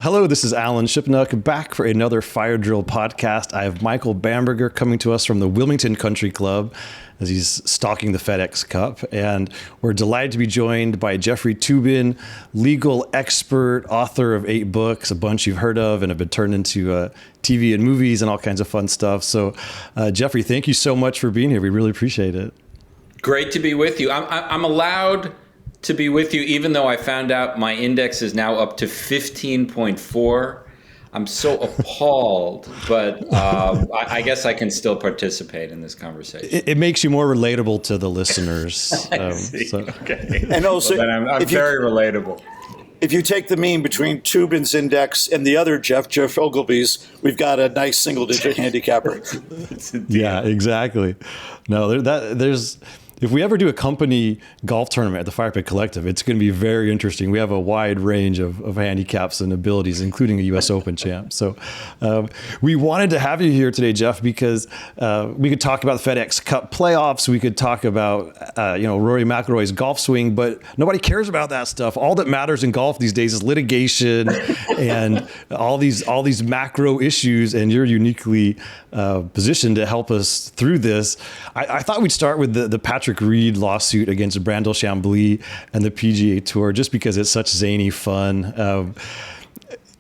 Hello, this is Alan Shipnuck back for another Fire Drill podcast. I have Michael Bamberger coming to us from the Wilmington Country Club as he's stalking the FedEx Cup. And we're delighted to be joined by Jeffrey Toobin, legal expert, author of 8 books, a bunch you've heard of and have been turned into TV and movies and all kinds of fun stuff. So, Jeffrey, thank you so much for being here. We really appreciate it. Great to be with you. I'm allowed to be with you, even though I found out my index is now up to 15.4. I'm so appalled, but I guess I can still participate in this conversation. It makes you more relatable to the listeners. Okay. And also, well, then I'm very relatable. If you take the mean between Toobin's index and the other Jeff Ogilvy's, we've got a nice single-digit handicapper. Yeah, exactly. No, there's. If we ever do a company golf tournament at the Fire Pit Collective, it's going to be very interesting. We have a wide range of handicaps and abilities, including a U.S. Open champ. So we wanted to have you here today, Jeff, because we could talk about the FedEx Cup playoffs. We could talk about Rory McIlroy's golf swing, but nobody cares about that stuff. All that matters in golf these days is litigation and all these macro issues. And you're uniquely positioned to help us through this. I thought we'd start with the Patrick Reed lawsuit against BRANDEL, CHAMBLEE, and the PGA Tour, just because it's such zany fun.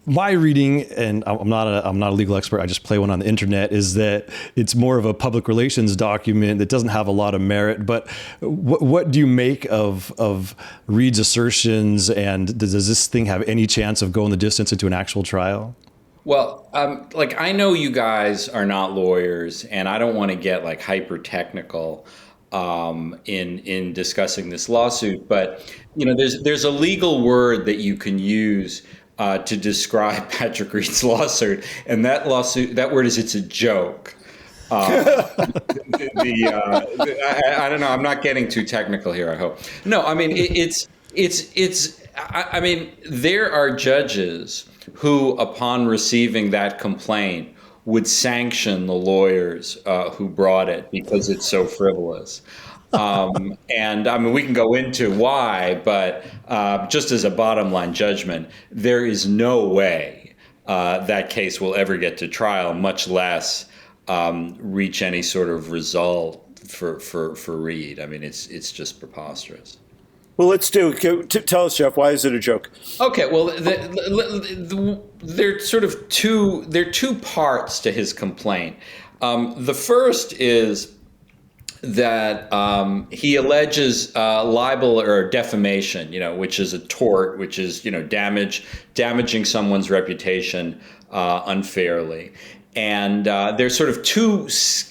My reading, and I'm not a legal expert, I just play one on the internet, is that it's more of a public relations document that doesn't have a lot of merit. But what do you make of Reed's assertions, and does this thing have any chance of going the distance into an actual trial? Well, I know you guys are not lawyers, and I don't want to get hyper technical in discussing this lawsuit, but there's a legal word that you can use to describe Patrick Reed's lawsuit, and that word is it's a joke. I don't know. I'm not getting too technical here, I hope. No, I mean I mean there are judges who, upon receiving that complaint, would sanction the lawyers who brought it because it's so frivolous. And I mean, we can go into why, but just as a bottom line judgment, there is no way that case will ever get to trial, much less reach any sort of result for Reed. I mean, it's just preposterous. Well, tell us, Jeff, why is it a joke? Okay, well, there are two parts to his complaint. The first is that he alleges libel or defamation, which is a tort, which is damaging someone's reputation unfairly. And there's sort of two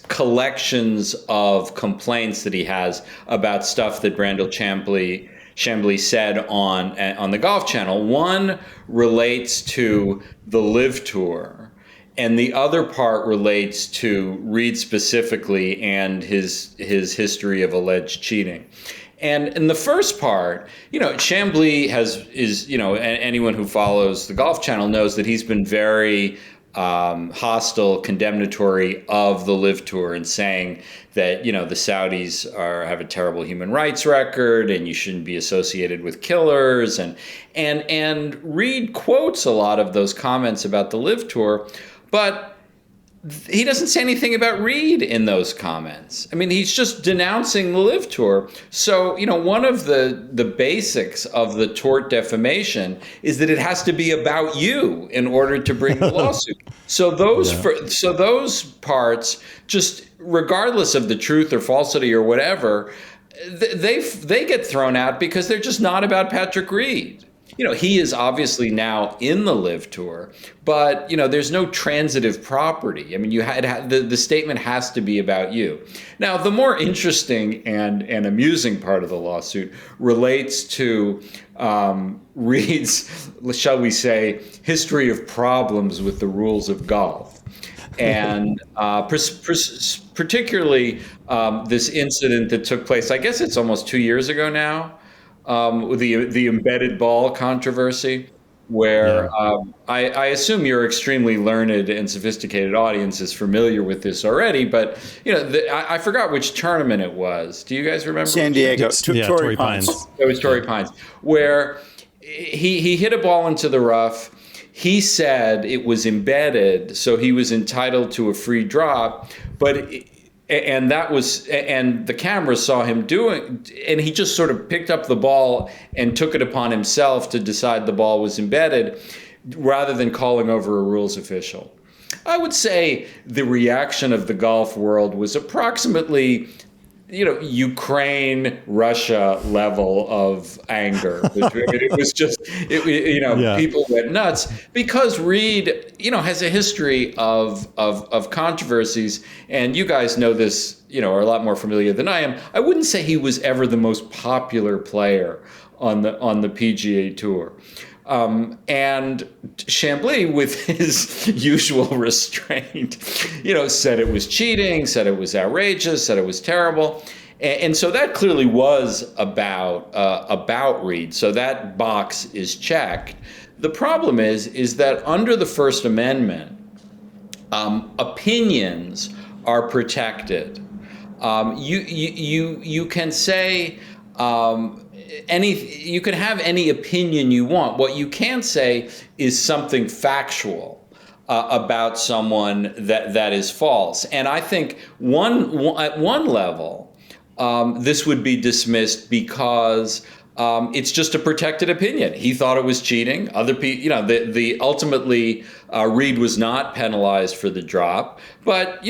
collections of complaints that he has about stuff that BRANDEL CHAMBLEE said on the Golf Channel. One relates to the LIV Tour, and the other part relates to Reed specifically and his history of alleged cheating. And in the first part, CHAMBLEE anyone who follows the Golf Channel knows that he's been very hostile, condemnatory of the LIV Tour, and saying that the Saudis have a terrible human rights record and you shouldn't be associated with killers, and Reed quotes a lot of those comments about the LIV Tour, but he doesn't say anything about Reed in those comments. I mean, he's just denouncing the LIV Tour. So, one of the basics of the tort defamation is that it has to be about you in order to bring the lawsuit. So those parts, just regardless of the truth or falsity or whatever, they get thrown out because they're just not about Patrick Reed. He is obviously now in the LIV Tour, but there's no transitive property. I mean, the statement has to be about you. Now, the more interesting and amusing part of the lawsuit relates to Reed's, shall we say, history of problems with the rules of golf, and particularly this incident that took place. I guess it's almost 2 years ago now. The embedded ball controversy, where I assume your extremely learned and sophisticated audience is familiar with this already, but I forgot which tournament it was. Do you guys remember? San Diego, Torrey Pines. It was Torrey Pines, where he hit a ball into the rough. he said it was embedded, so he was entitled to a free drop, and the camera saw him doing, and he just sort of picked up the ball and took it upon himself to decide the ball was embedded, rather than calling over a rules official. I would say the reaction of the golf world was approximately, Ukraine, Russia level of anger. It was just, people went nuts because Reed, has a history of controversies, and you guys know this, are a lot more familiar than I am. I wouldn't say he was ever the most popular player on the PGA Tour. And CHAMBLEE, with his usual restraint, said it was cheating, said it was outrageous, said it was terrible. And so that clearly was about Reed. So that box is checked. The problem is that under the First Amendment, opinions are protected. You can say, you can have any opinion you want. What you can't say is something factual about someone that is false. And I think at one level, this would be dismissed because it's just a protected opinion. He thought it was cheating. Other people, ultimately, Reed was not penalized for the drop. But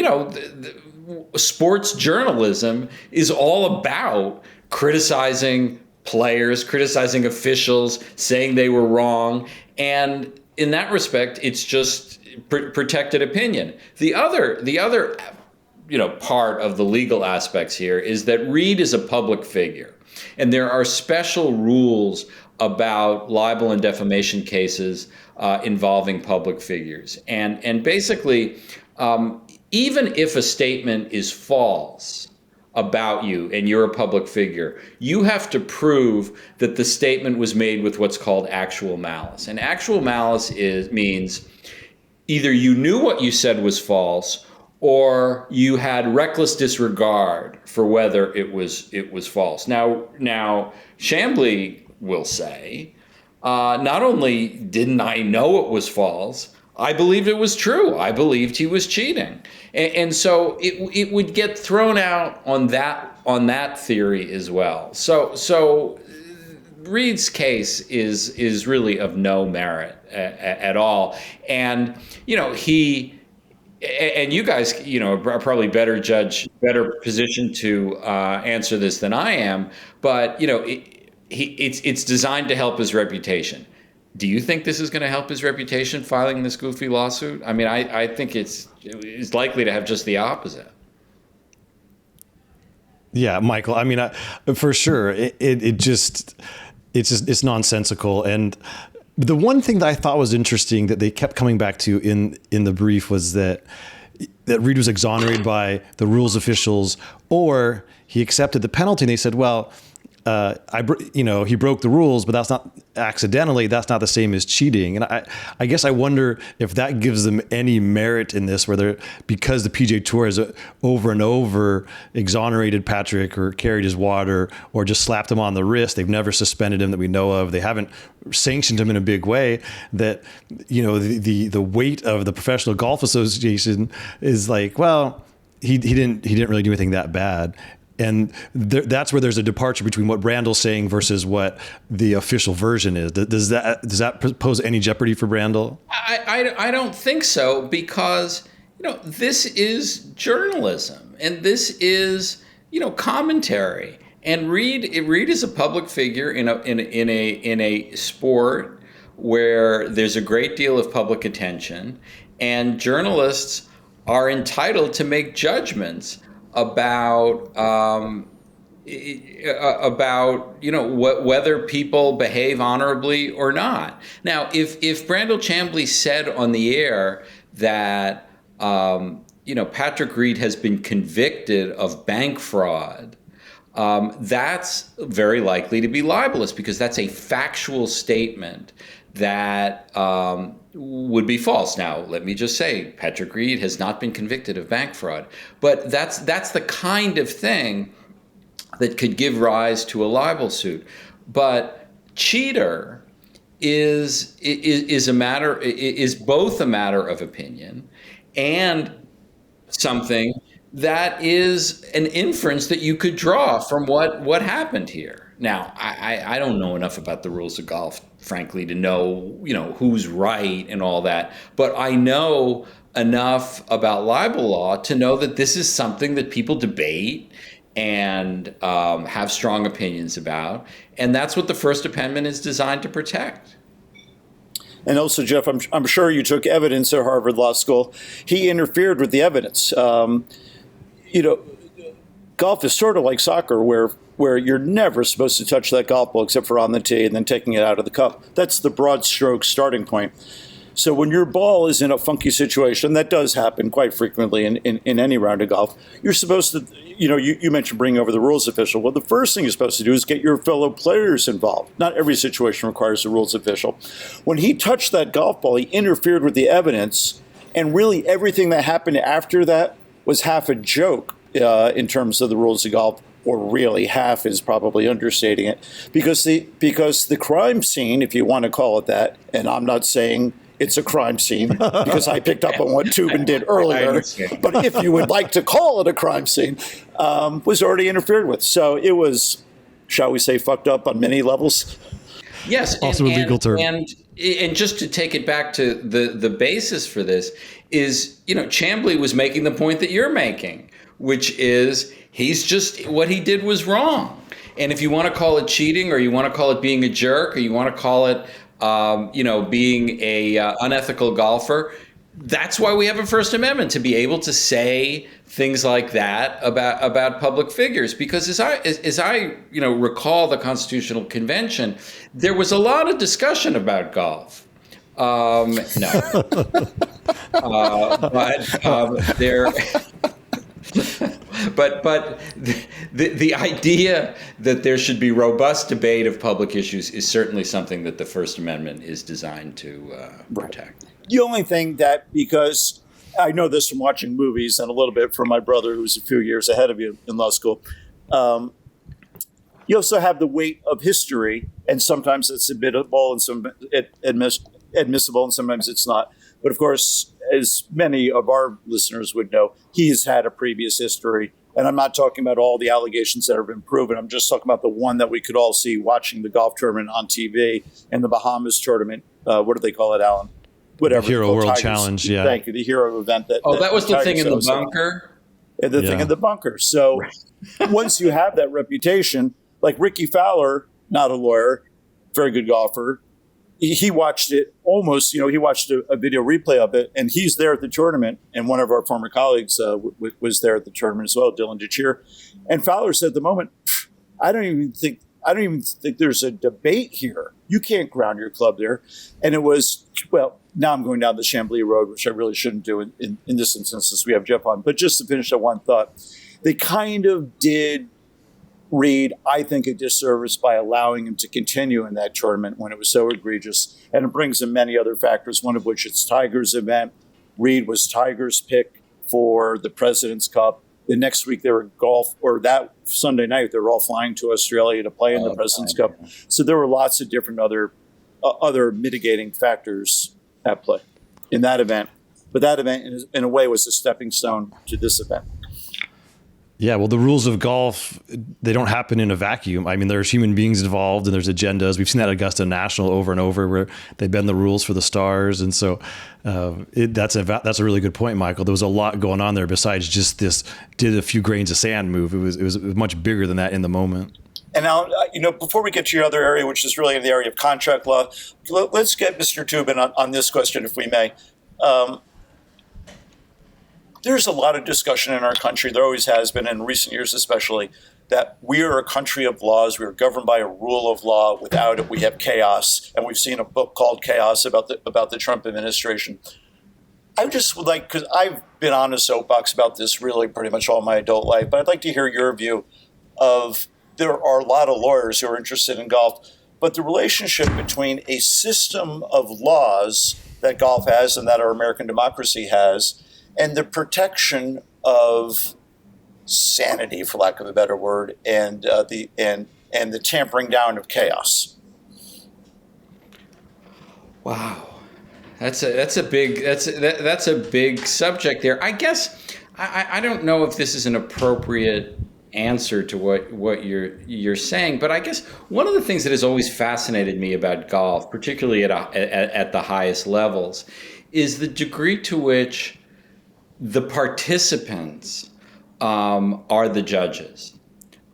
sports journalism is all about criticizing players, criticizing officials, saying they were wrong. And in that respect, it's just protected opinion. The other part of the legal aspects here is that Reed is a public figure. And there are special rules about libel and defamation cases involving public figures. And basically, even if a statement is false about you and you're a public figure, you have to prove that the statement was made with what's called actual malice. And actual malice means either you knew what you said was false or you had reckless disregard for whether it was false. Now CHAMBLEE will say, not only didn't I know it was false, I believed it was true. I believed he was cheating. And so it would get thrown out on that theory as well. So Reed's case is really of no merit at all. And and you guys are probably better positioned to answer this than I am, but it's designed to help his reputation. Do you think this is going to help his reputation, filing this goofy lawsuit? I mean, I think it's likely to have just the opposite. Yeah, Michael. I mean, for sure, it's nonsensical. And the one thing that I thought was interesting that they kept coming back to in the brief was that Reed was exonerated by the rules officials, or he accepted the penalty. And they said, well, he broke the rules, but that's not accidentally. That's not the same as cheating. And I guess I wonder if that gives them any merit in this, because the PGA Tour has over and over exonerated Patrick or carried his water or just slapped him on the wrist. They've never suspended him that we know of. They haven't sanctioned him in a big way. That the weight of the Professional Golf Association is like, well, he didn't really do anything that bad. And that's where there's a departure between what BRANDEL's saying versus what the official version is. Does that pose any jeopardy for BRANDEL? I don't think so, because this is journalism and this is commentary. And Reed is a public figure in a sport where there's a great deal of public attention, and journalists are entitled to make judgments about whether people behave honorably or not. Now, if BRANDEL CHAMBLEE said on the air that Patrick Reed has been convicted of bank fraud, that's very likely to be libelous, because that's a factual statement that would be false. Now, let me just say, Patrick Reed has not been convicted of bank fraud, but that's the kind of thing that could give rise to a libel suit. But cheater is both a matter of opinion and something that is an inference that you could draw from what happened here. Now, I don't know enough about the rules of golf, frankly, to know, who's right and all that. But I know enough about libel law to know that this is something that people debate and have strong opinions about. And that's what the First Amendment is designed to protect. And also, Jeff, I'm sure you took evidence at Harvard Law School. He interfered with the evidence. Golf is sort of like soccer, where you're never supposed to touch that golf ball except for on the tee and then taking it out of the cup. That's the broad stroke starting point. So when your ball is in a funky situation, that does happen quite frequently in any round of golf, you're supposed to, you mentioned bringing over the rules official. Well, the first thing you're supposed to do is get your fellow players involved. Not every situation requires a rules official. When he touched that golf ball, he interfered with the evidence, and really everything that happened after that was half a joke in terms of the rules of golf. Or really half is probably understating it, because the crime scene, if you want to call it that, and I'm not saying it's a crime scene because I picked up on what Toobin did earlier, but if you would like to call it a crime scene, was already interfered with. So it was, shall we say, fucked up on many levels. Yes, also a legal term. And just to take it back to the basis for this is, CHAMBLEE was making the point that you're making, which is what he did was wrong. And if you want to call it cheating, or you want to call it being a jerk, or you want to call it, being a unethical golfer, that's why we have a First Amendment, to be able to say things like that about public figures. Because as I recall the Constitutional Convention, there was a lot of discussion about golf. No, But the idea that there should be robust debate of public issues is certainly something that the First Amendment is designed to protect. The only thing that, because I know this from watching movies and a little bit from my brother, who's a few years ahead of you in law school, you also have the weight of history, and sometimes it's admissible and sometimes it's not. But of course, as many of our listeners would know, he has had a previous history. And I'm not talking about all the allegations that have been proven. I'm just talking about the one that we could all see watching the golf tournament on TV and the Bahamas tournament. What do they call it, Alan? Whatever. The Hero World Tigers. Challenge, yeah. Thank you. The Hero event. That was the Tigers thing in the bunker? The thing in the bunker. So once you have that reputation, like Ricky Fowler, not a lawyer, very good golfer, he watched it almost, he watched a video replay of it, and he's there at the tournament. And one of our former colleagues was there at the tournament as well, Dylan DeCheer. And Fowler said at the moment, I don't even think there's a debate here. You can't ground your club there. And it was, well, now I'm going down the CHAMBLEE road, which I really shouldn't do in this instance since we have Jeff on. But just to finish that one thought, they kind of did Reed, I think, a disservice by allowing him to continue in that tournament when it was so egregious. And it brings in many other factors, one of which it's Tiger's event. Reed was Tiger's pick for the President's Cup. The next week they were golf, or that Sunday night, they were all flying to Australia to play in the President's Cup. So there were lots of different other mitigating factors at play in that event. But that event, in a way, was a stepping stone to this event. Yeah, well, the rules of golf, they don't happen in a vacuum. I mean, there's human beings involved and there's agendas. We've seen that at Augusta National over and over where they bend the rules for the stars. And so that's a really good point, Michael. There was a lot going on there besides just this did a few grains of sand move. It was much bigger than that in the moment. And now, before we get to your other area, which is really in the area of contract law, let's get Mr. Toobin on this question, if we may. There's a lot of discussion in our country, there always has been in recent years especially, that we are a country of laws. We are governed by a rule of law. Without it, we have chaos. And we've seen a book called Chaos about the Trump administration. I just would like, because I've been on a soapbox about this really pretty much all my adult life, but I'd like to hear your view of, there are a lot of lawyers who are interested in golf, but the relationship between a system of laws that golf has and that our American democracy has, and the protection of sanity, for lack of a better word, and the tampering down of chaos. Wow, that's a big subject there. I guess I don't know if this is an appropriate answer to what you're saying, but I guess one of the things that has always fascinated me about golf, particularly at the highest levels, is the degree to which the participants are the judges,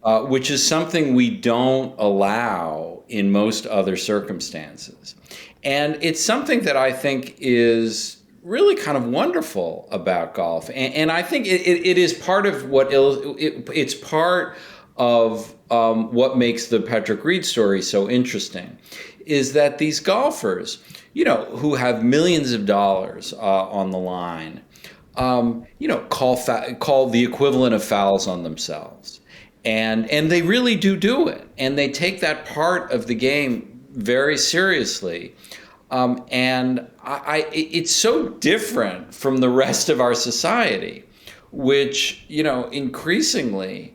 which is something we don't allow in most other circumstances. And it's something that I think is really kind of wonderful about golf. And I think it is part of it's part of what makes the Patrick Reed story so interesting, is that these golfers, who have millions of dollars on the line, call the equivalent of fouls on themselves. And they really do it. And they take that part of the game very seriously. And it's so different from the rest of our society, which, increasingly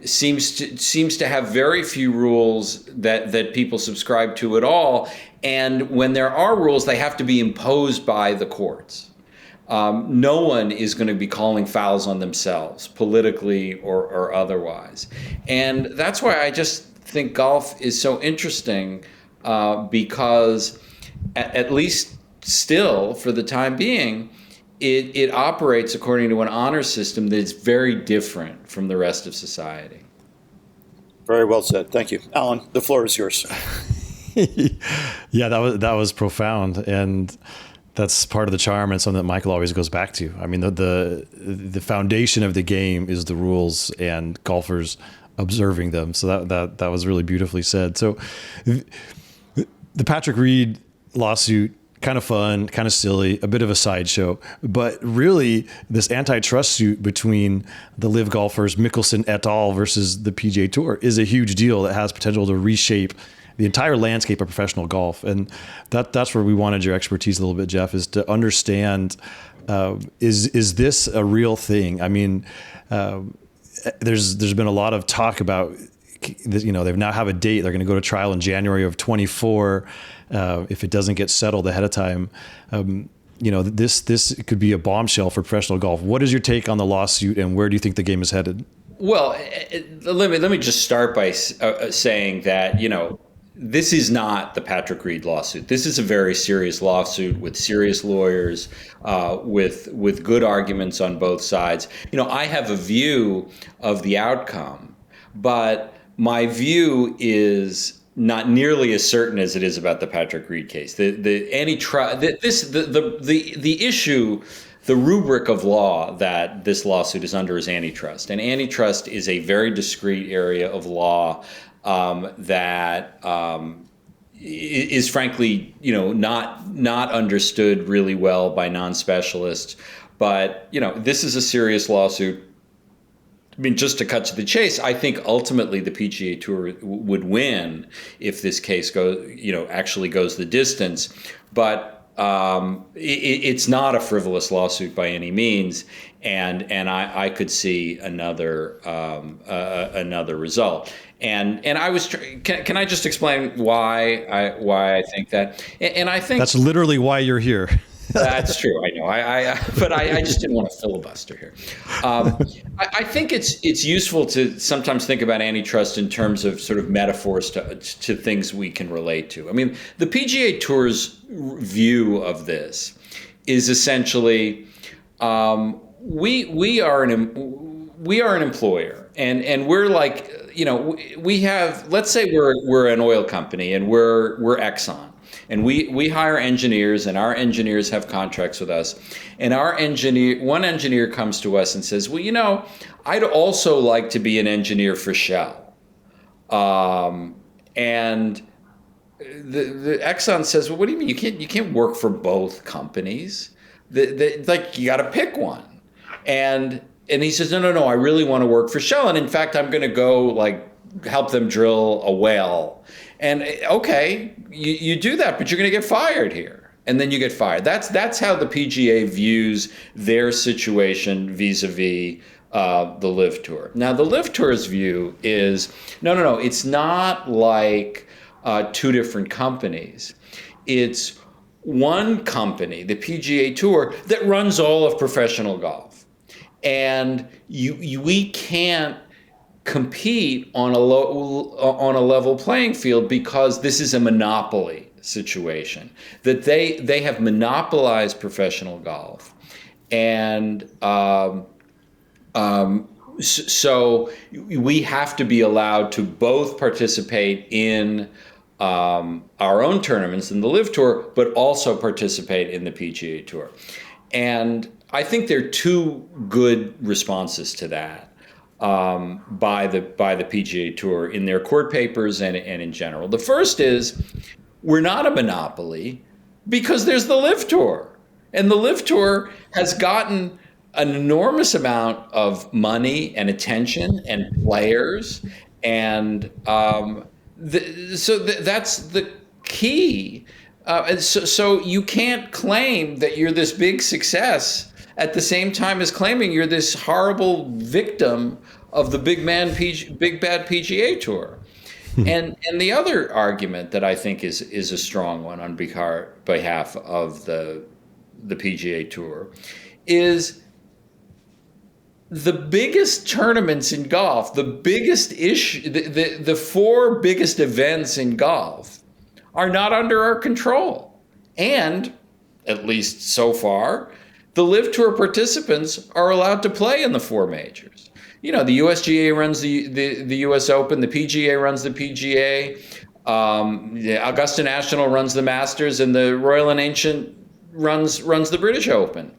seems to have very few rules that people subscribe to at all. And when there are rules, they have to be imposed by the courts. No one is going to be calling fouls on themselves, politically or otherwise. And that's why I just think golf is so interesting, because at least still, for the time being, it operates according to an honor system that is very different from the rest of society. Very well said. Thank you. Alan, the floor is yours. Yeah, that was profound. And that's part of the charm, and something that Michael always goes back to. I mean, the foundation of the game is the rules and golfers observing them. So that was really beautifully said. So the Patrick Reed lawsuit, kind of fun, kind of silly, a bit of a sideshow, but really this antitrust suit between the LIV golfers, Mickelson et al. Versus the PGA Tour, is a huge deal that has potential to reshape the entire landscape of professional golf. And that's where we wanted your expertise a little bit, Jeff, is to understand, is this a real thing? I mean, there's been a lot of talk about, they now have a date. They're going to go to trial in January of 24. If it doesn't get settled ahead of time, this could be a bombshell for professional golf. What is your take on the lawsuit, and where do you think the game is headed? Well, let me just start by saying that, this is not the Patrick Reed lawsuit. This is a very serious lawsuit with serious lawyers, with good arguments on both sides. I have a view of the outcome, but my view is not nearly as certain as it is about the Patrick Reed case. The antitrust, the issue, the rubric of law that this lawsuit is under is antitrust, and antitrust is a very discrete area of law that is frankly, not understood really well by non-specialists. But this is a serious lawsuit. I mean, just to cut to the chase, I think ultimately the PGA Tour would win if this case actually goes the distance. But it's not a frivolous lawsuit by any means, and I could see another result. And I was can I just explain why I think that? And I think that's literally why you're here. That's true. I know. But I just didn't want to filibuster here. I think it's useful to sometimes think about antitrust in terms of sort of metaphors to things we can relate to. I mean, the PGA Tour's view of this is essentially we are an employer, and we're like, we have, let's say we're an oil company and we're Exxon. And we hire engineers, and our engineers have contracts with us. And one engineer comes to us and says, well, I'd also like to be an engineer for Shell. And the Exxon says, well, what do you mean? You can't work for both companies. Like, you got to pick one. And he says, no, I really want to work for Shell. And in fact, I'm going to go help them drill a well. And okay, you do that, but you're going to get fired here. And then you get fired. That's how the PGA views their situation vis-a-vis the LIV Tour. Now, the LIV Tour's view is, no, it's not like two different companies. it's one company, the PGA Tour, that runs all of professional golf. And we can't compete on a level playing field because this is a monopoly situation, that they have monopolized professional golf. And so we have to be allowed to both participate in our own tournaments in the LIV Tour, but also participate in the PGA Tour. And I think there are two good responses to that by the PGA Tour in their court papers and in general. The first is, we're not a monopoly because there's the LIV Tour. And the LIV Tour has gotten an enormous amount of money and attention and players. And that's the key. So you can't claim that you're this big success at the same time as claiming you're this horrible victim of the big bad PGA Tour. And the other argument that I think is a strong one on behalf of the PGA Tour is the biggest tournaments in golf, the biggest issue, the four biggest events in golf are not under our control. And, at least so far, the LIV Tour participants are allowed to play in the four majors. You know, the USGA runs the US Open, the PGA runs the PGA, the Augusta National runs the Masters, and the Royal and Ancient runs the British Open.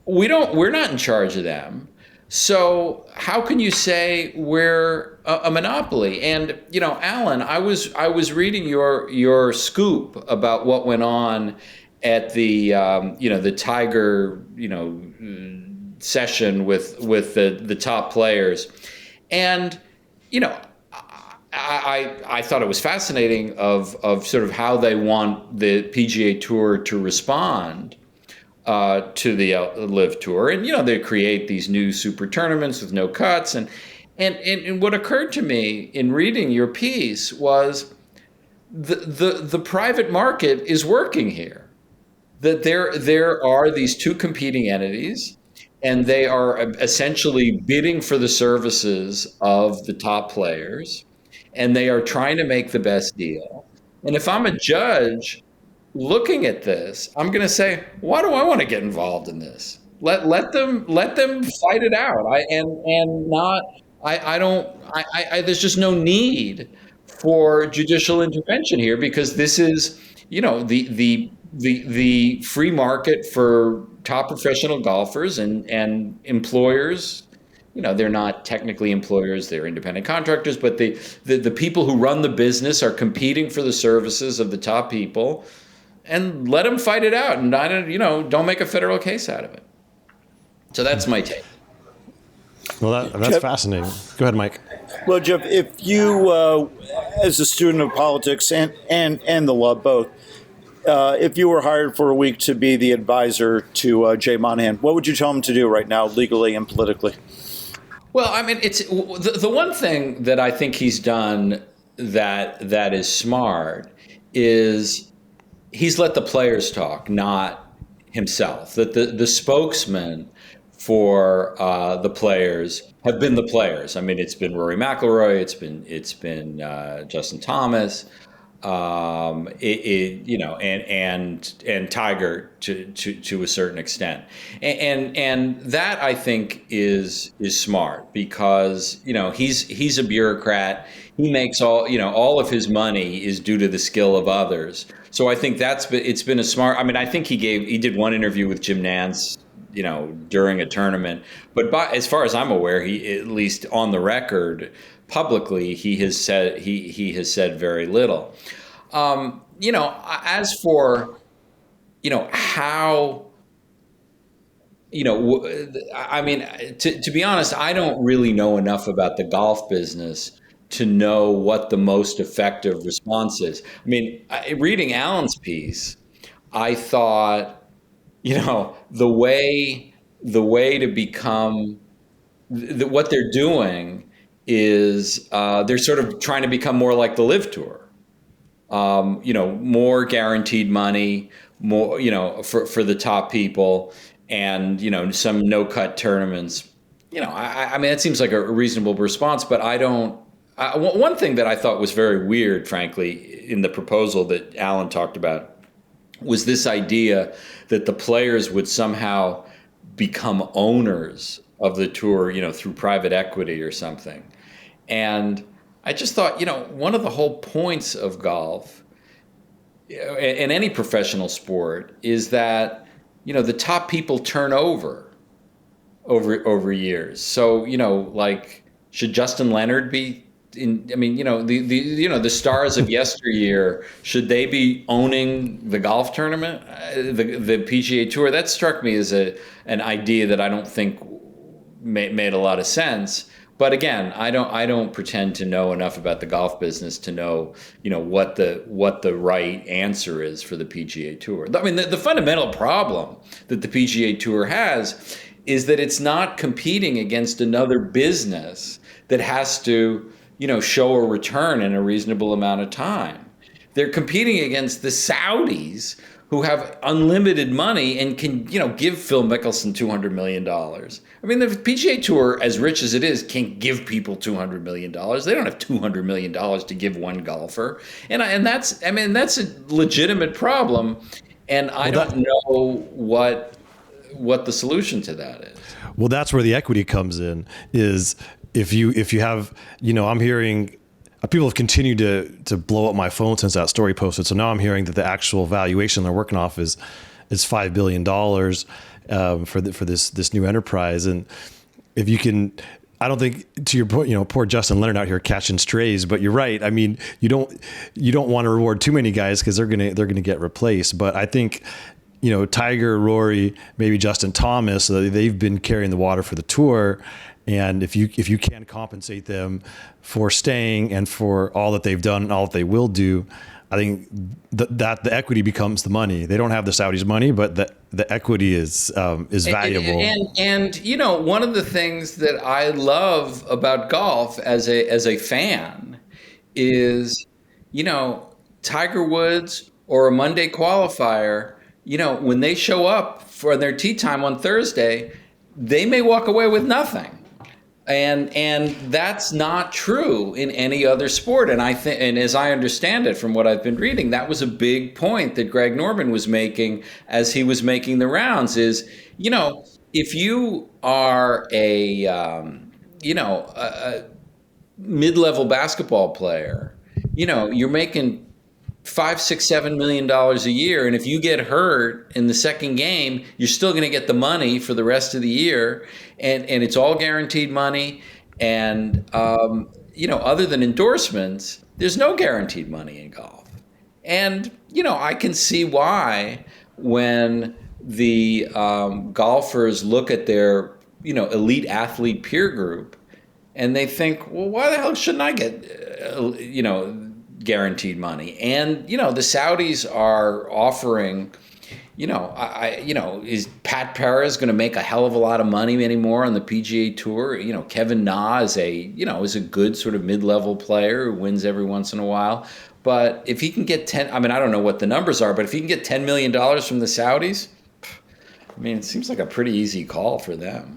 We're not in charge of them. So how can you say we're a monopoly? And, you know, Alan, I was reading your scoop about what went on at the the Tiger session with the top players, and I thought it was fascinating of sort of how they want the PGA Tour to respond to the LIV Tour. And, they create these new super tournaments with no cuts. And what occurred to me in reading your piece was the private market is working here, that there are these two competing entities, and they are essentially bidding for the services of the top players, and they are trying to make the best deal. And if I'm a judge looking at this, I'm going to say, why do I want to get involved in this? Let them fight it out. There's just no need for judicial intervention here, because this is, the free market for top professional golfers and employers. They're not technically employers, they're independent contractors, but the people who run the business are competing for the services of the top people, and let them fight it out, and don't make a federal case out of it. So that's my take. Well, that's Jeff, fascinating. Go ahead, Mike. Well, Jeff, if you, as a student of politics and the law both, if you were hired for a week to be the advisor to Jay Monahan, what would you tell him to do right now, legally and politically? Well, I mean, it's the one thing that I think he's done that is smart is he's let the players talk, not himself. That the spokesman for the players have been the players. I mean, it's been Rory McIlroy, it's been Justin Thomas, and Tiger to a certain extent, and that I think is smart, because he's a bureaucrat. He makes all of his money is due to the skill of others. So I think it's been a smart. I mean, I think he did one interview with Jim Nantz, during a tournament, but as far as I'm aware, he, at least on the record publicly, he has said very little. As for how, I mean, to be honest, I don't really know enough about the golf business to know what the most effective response is. I mean, reading Alan's piece, I thought, the way to become what they're doing is they're sort of trying to become more like the LIV Tour. more guaranteed money, more, for the top people, and, some no-cut tournaments. I mean, it seems like a reasonable response, but one thing that I thought was very weird, frankly, in the proposal that Alan talked about was this idea that the players would somehow become owners of the tour, through private equity or something. And I just thought, one of the whole points of golf and any professional sport is that, the top people turn over years. So, should Justin Leonard be the stars of yesteryear, should they be owning the golf tournament, the PGA Tour? That struck me as an idea that I don't think made a lot of sense. But again, I don't pretend to know enough about the golf business to know, what the right answer is for the PGA Tour. I mean, the fundamental problem that the PGA Tour has is that it's not competing against another business that has to, show a return in a reasonable amount of time. They're competing against the Saudis, who have unlimited money and can, give Phil Mickelson $200 million. I mean, the PGA Tour, as rich as it is, can't give people $200 million. They don't have $200 million to give one golfer. And that's a legitimate problem. And I don't know what the solution to that is. Well, that's where the equity comes in, is if you have, I'm hearing people have continued to blow up my phone since that story posted. So now I'm hearing that the actual valuation they're working off is $5 billion for this new enterprise. And if you can, I don't think, to your point, poor Justin Leonard out here catching strays, but you're right. I mean, you don't want to reward too many guys because they're gonna get replaced. But I think, Tiger, Rory, maybe Justin Thomas, they've been carrying the water for the tour. And if you can compensate them for staying and for all that they've done and all that they will do, I think that the equity becomes the money. They don't have the Saudis' money, but the equity is valuable. And one of the things that I love about golf as a fan is, Tiger Woods or a Monday qualifier, when they show up for their tee time on Thursday, they may walk away with nothing. And that's not true in any other sport. And as I understand it from what I've been reading, that was a big point that Greg Norman was making as he was making the rounds is, if you are a mid-level basketball player, you're making $5, $6, $7 million a year. And if you get hurt in the second game, you're still going to get the money for the rest of the year. And it's all guaranteed money. And, other than endorsements, there's no guaranteed money in golf. And, I can see why when the golfers look at their, elite athlete peer group and they think, well, why the hell shouldn't I get, guaranteed money? And the Saudis are offering, is Pat Perez going to make a hell of a lot of money anymore on the PGA Tour? Kevin Na is a good sort of mid-level player who wins every once in a while. But if he can get I don't know what the numbers are, but if he can get $10 million from the Saudis, it seems like a pretty easy call for them.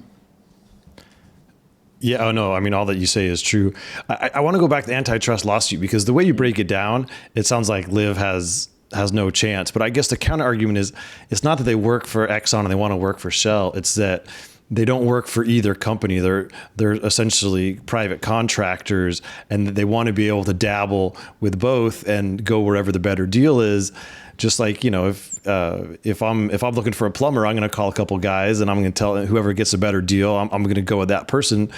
Yeah, no, all that you say is true. I want to go back to the antitrust lawsuit because the way you break it down, it sounds like LIV has no chance. But I guess the counter argument is it's not that they work for Exxon and they want to work for Shell. It's that they don't work for either company. They're essentially private contractors, and they want to be able to dabble with both and go wherever the better deal is. Just like, if I'm looking for a plumber, I'm going to call a couple guys and I'm going to tell whoever gets a better deal, I'm going to go with that person.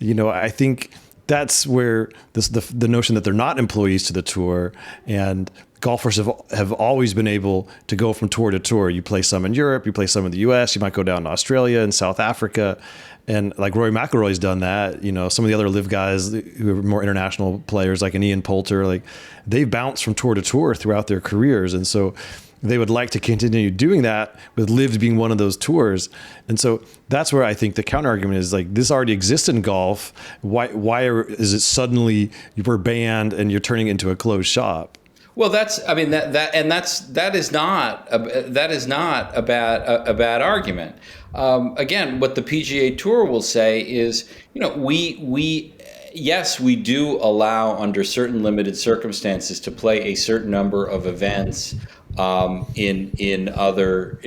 I think that's where the notion that they're not employees to the tour, and golfers have always been able to go from tour to tour. You play some in Europe, you play some in the US, you might go down to Australia and South Africa. And like Rory McIlroy's done that, some of the other LIV guys who are more international players like an Ian Poulter, they've bounced from tour to tour throughout their careers. And so they would like to continue doing that with LIV being one of those tours. And so that's where I think the counter argument is this already exists in golf. Why is it suddenly you were banned and you're turning it into a closed shop? Well, that is not a bad argument. Again, what the PGA Tour will say is, yes, we do allow under certain limited circumstances to play a certain number of events in other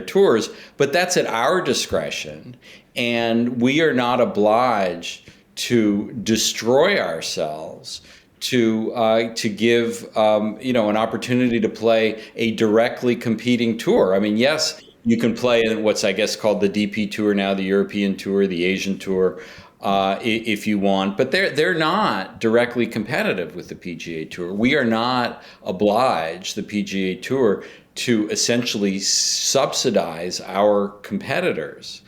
tours, but that's at our discretion, and we are not obliged to destroy ourselves to give an opportunity to play a directly competing tour. I mean, yes, you can play in what's, I guess, called the DP Tour now, the European Tour, the Asian Tour, if you want, but they're not directly competitive with the PGA Tour. We are not obliged, the PGA Tour, to essentially subsidize our competitors.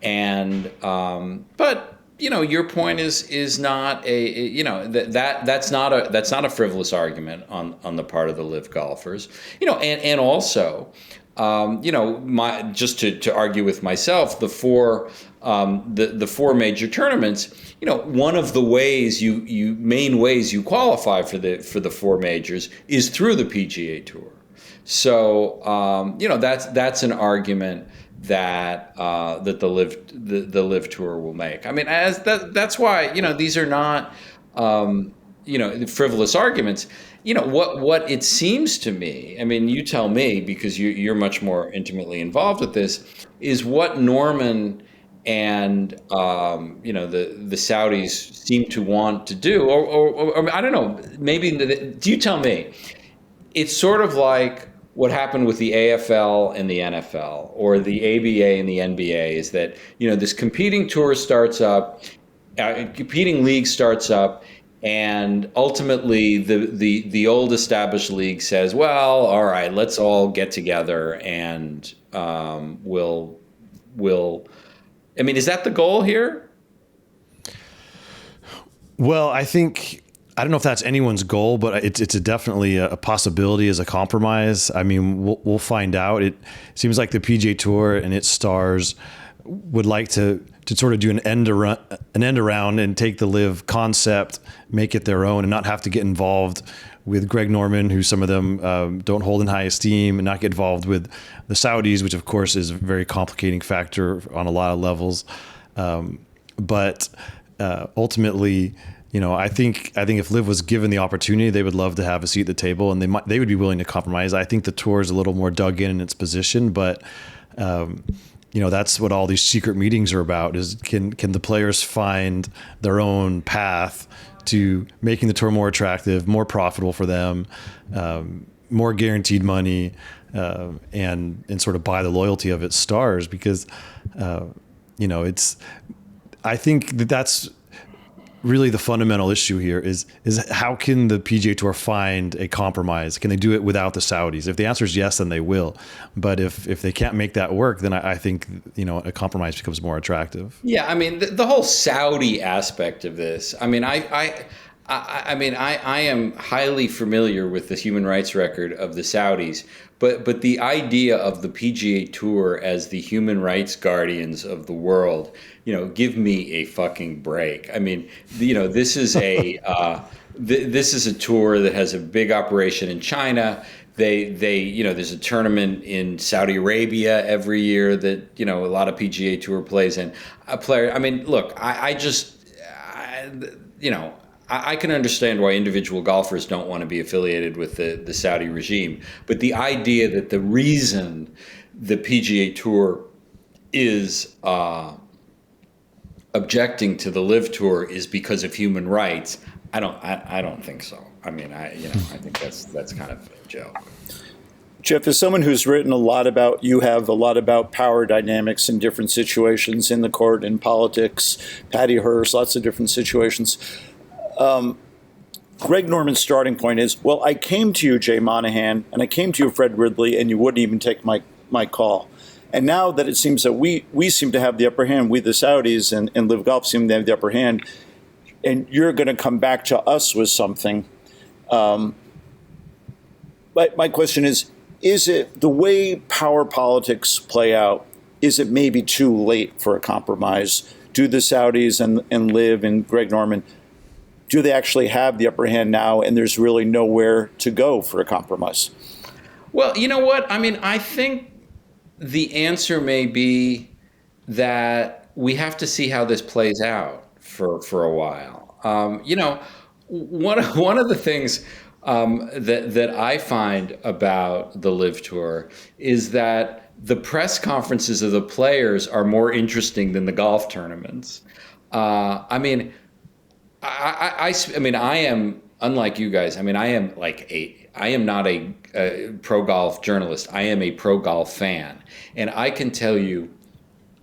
And but your point is not that's not a frivolous argument on the part of the LIV golfers. And also, just to argue with myself, the four major tournaments, one of the ways main ways you qualify for the four majors is through the PGA Tour. So that's an argument that the LIV Tour will make. I mean, that's why these are not frivolous arguments. What it seems to me, I mean, you tell me, because you're much more intimately involved with this, is what Norman and the Saudis seem to want to do, or I don't know, maybe do you tell me? It's sort of like what happened with the AFL and the NFL, or the ABA and the NBA, is that this competing tour starts up, competing league starts up, and ultimately the old established league says, well, all right, let's all get together and we'll. I mean, is that the goal here? Well, I don't know if that's anyone's goal, but it's definitely a possibility as a compromise. I mean, we'll find out. It seems like the PGA Tour and its stars would like to sort of do an end around and take the LIV concept, make it their own, and not have to get involved with Greg Norman, who some of them don't hold in high esteem, and not get involved with the Saudis, which of course is a very complicating factor on a lot of levels. But ultimately, I think if LIV was given the opportunity, they would love to have a seat at the table, and they would be willing to compromise. I think the tour is a little more dug in its position, but that's what all these secret meetings are about: is can the players find their own path to making the tour more attractive, more profitable for them, more guaranteed money, and sort of buy the loyalty of its stars, because I think that's really the fundamental issue here is how can the PGA Tour find a compromise? Can they do it without the Saudis? If the answer is yes, then they will. But if they can't make that work, then I think a compromise becomes more attractive. Yeah, I mean the whole Saudi aspect of this. I mean, I am highly familiar with the human rights record of the Saudis, but the idea of the PGA Tour as the human rights guardians of the world, give me a fucking break. I mean, this is a this is a tour that has a big operation in China. They there's a tournament in Saudi Arabia every year that a lot of PGA Tour plays in. I mean, look, I can understand why individual golfers don't want to be affiliated with the Saudi regime, but the idea that the reason the PGA Tour is objecting to the LIV Tour is because of human rights, I don't think so. I mean, I think that's kind of a joke. Jeff, as someone who's written you have a lot about power dynamics in different situations in the court, in politics, Patty Hearst, lots of different situations. Greg Norman's starting point is, well, I came to you, Jay Monahan, and I came to you, Fred Ridley, and you wouldn't even take my call. And now that it seems that we seem to have the upper hand, we the Saudis and LIV Golf seem to have the upper hand, and you're going to come back to us with something. But my question is it the way power politics play out, is it maybe too late for a compromise? Do the Saudis and LIV and Greg Norman, do they actually have the upper hand now, and there's really nowhere to go for a compromise? Well, you know what? I mean, I think the answer may be that we have to see how this plays out for a while. One of the things that I find about the LIV Tour is that the press conferences of the players are more interesting than the golf tournaments. I mean, I am, unlike you guys. I mean, I am not a pro golf journalist. I am a pro golf fan, and I can tell you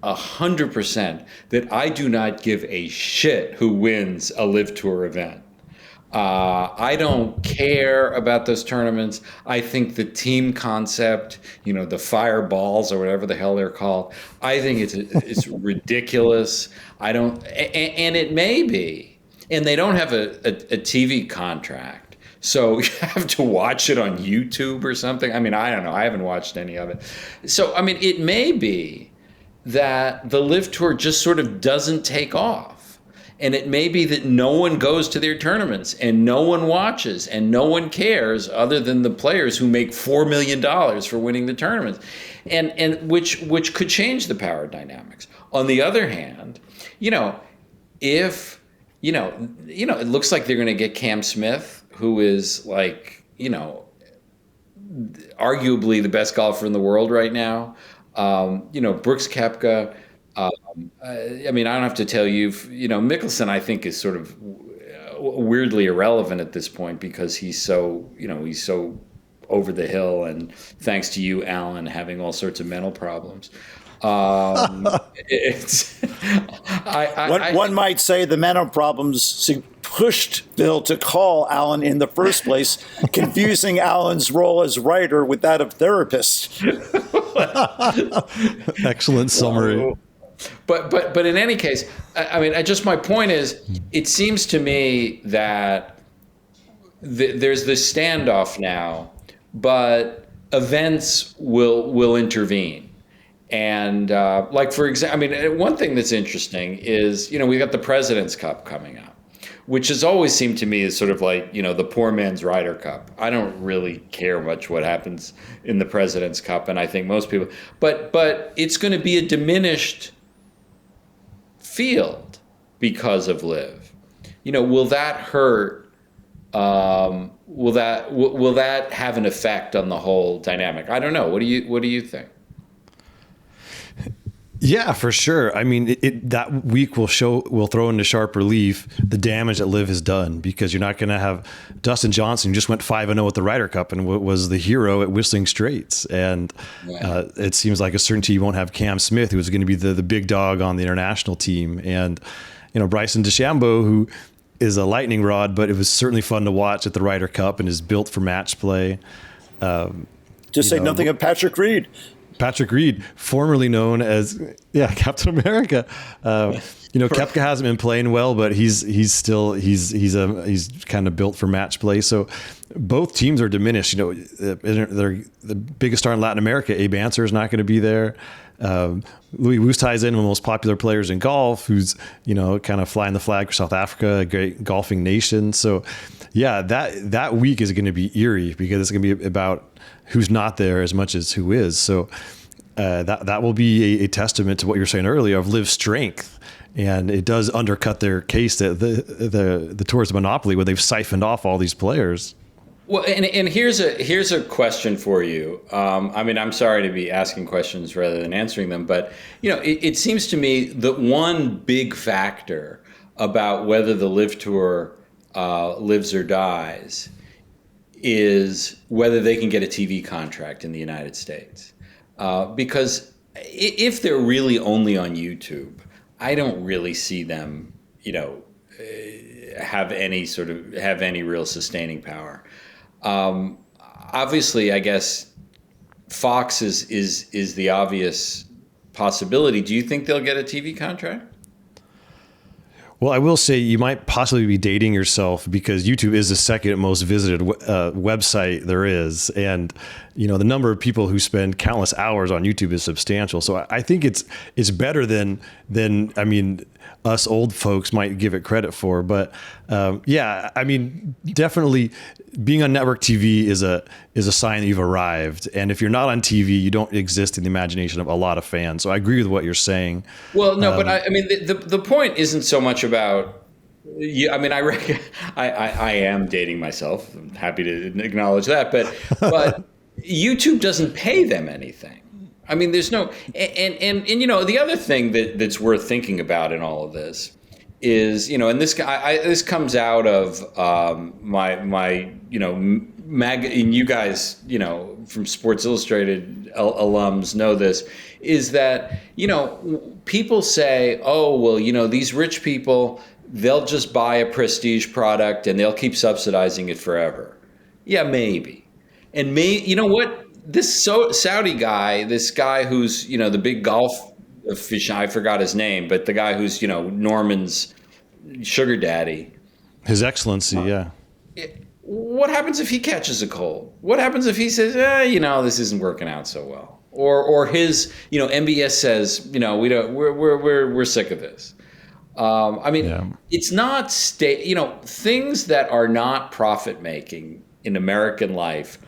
100% that I do not give a shit who wins a LIV Tour event. I don't care about those tournaments. I think the team concept, the fireballs or whatever the hell they're called, I think it's ridiculous. I don't, and it may be, and they don't have a TV contract. So you have to watch it on YouTube or something. I mean, I don't know. I haven't watched any of it. So, I mean, it may be that the LIV Tour just sort of doesn't take off. And it may be that no one goes to their tournaments and no one watches and no one cares other than the players who make $4 million for winning the tournaments, and which could change the power dynamics. On the other hand, if it looks like they're going to get Cam Smith, who is arguably the best golfer in the world right now. Brooks Koepka. I mean, I don't have to tell you, Mickelson, I think, is sort of weirdly irrelevant at this point because he's so over the hill, and thanks to you, Alan, having all sorts of mental problems. One might say the mental problems pushed Bill to call Alan in the first place, confusing Alan's role as writer with that of therapist. Excellent summary. But in any case, I mean, my point is, it seems to me that there's this standoff now, but events will intervene. And for example, I mean, one thing that's interesting is, we got the President's Cup coming up, which has always seemed to me as sort of like, the poor man's Ryder Cup. I don't really care much what happens in the President's Cup, and I think most people, but it's going to be a diminished field because of LIV. Will that hurt? Will that have an effect on the whole dynamic? I don't know. What do you think? Yeah, for sure. I mean, that week will throw into sharp relief the damage that LIV has done, because you're not going to have Dustin Johnson, who just went 5-0 at the Ryder Cup and was the hero at Whistling Straits. And it seems like a certainty you won't have Cam Smith, who is going to be the big dog on the international team. And, Bryson DeChambeau, who is a lightning rod, but it was certainly fun to watch at the Ryder Cup and is built for match play. To say nothing of Patrick Reed. Patrick Reed, formerly known as Captain America. Koepka hasn't been playing well, but he's kind of built for match play. So both teams are diminished. They're the biggest star in Latin America. Abe Answer is not going to be there. Louis Oosthuizen, one of the most popular players in golf, who's kind of flying the flag for South Africa, a great golfing nation. So yeah, that week is going to be eerie because it's going to be about who's not there as much as who is. So that will be a testament to what you were saying earlier of LIV's strength. And it does undercut their case that the tour's a monopoly where they've siphoned off all these players. Well, and here's a question for you. I mean, I'm sorry to be asking questions rather than answering them, but it seems to me that one big factor about whether the LIV Tour lives or dies is whether they can get a TV contract in the United States. Because if they're really only on YouTube, I don't really see them, have any real sustaining power. Obviously, I guess Fox is the obvious possibility. Do you think they'll get a TV contract? Well, I will say you might possibly be dating yourself because YouTube is the second most visited website there is. And, the number of people who spend countless hours on YouTube is substantial. So I think it's better than I mean, us old folks might give it credit for. But yeah, I mean, definitely being on network TV is a sign that you've arrived. And if you're not on TV, you don't exist in the imagination of a lot of fans. So I agree with what you're saying. Well, no, but I mean, the point isn't so much about. I mean, I am dating myself. I'm happy to acknowledge that, but YouTube doesn't pay them anything. I mean, there's no, and the other thing that's worth thinking about in all of this is, and this comes out of my and you guys, from Sports Illustrated alums know this, is that, people say, oh, well, these rich people, they'll just buy a prestige product and they'll keep subsidizing it forever. Yeah, maybe. And you know what? This Saudi guy, this guy who's, the big golf aficionado, I forgot his name, but the guy who's, Norman's sugar daddy. His Excellency, yeah. What happens if he catches a cold? What happens if he says, this isn't working out so well? Or his, MBS says, we're sick of this. I mean, It's not things that are not profit making in American life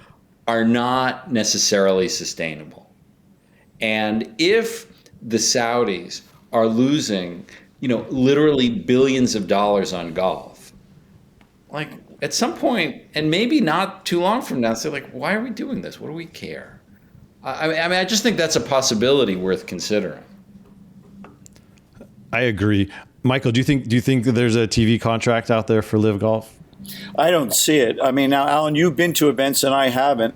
are not necessarily sustainable. And if the Saudis are losing, literally billions of dollars on golf, like at some point, and maybe not too long from now, they're like, why are we doing this? What do we care? I mean, I just think that's a possibility worth considering. I agree. Michael, do you think that there's a TV contract out there for LIV Golf? I don't see it. I mean, now, Alan, you've been to events and I haven't.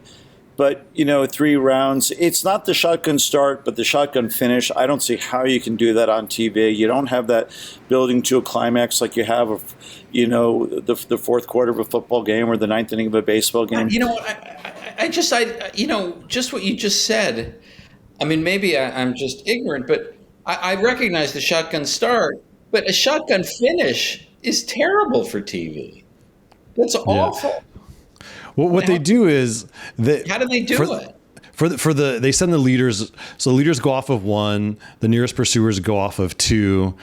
But, 3 rounds, it's not the shotgun start, but the shotgun finish. I don't see how you can do that on TV. You don't have that building to a climax like you have of, the fourth quarter of a football game or the ninth inning of a baseball game. Just what you just said. I mean, maybe I'm just ignorant, but I recognize the shotgun start, but a shotgun finish is terrible for TV. That's awful. Well, what they do is how do they do it? They send the leaders. So the leaders go off of 1, the nearest pursuers go off of 2.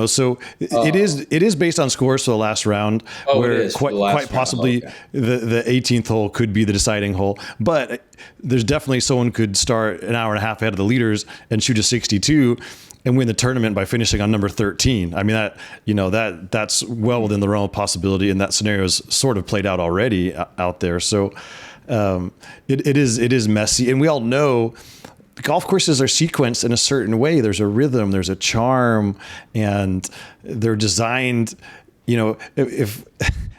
So it is based on scores for the last round, where quite possibly the 18th hole could be the deciding hole. But there's definitely someone could start an hour and a half ahead of the leaders and shoot a 62 and win the tournament by finishing on number 13. I mean, that's well within the realm of possibility, and that scenario is sort of played out already out there. So it is messy, and we all know golf courses are sequenced in a certain way. There's a rhythm, there's a charm, and they're designed. If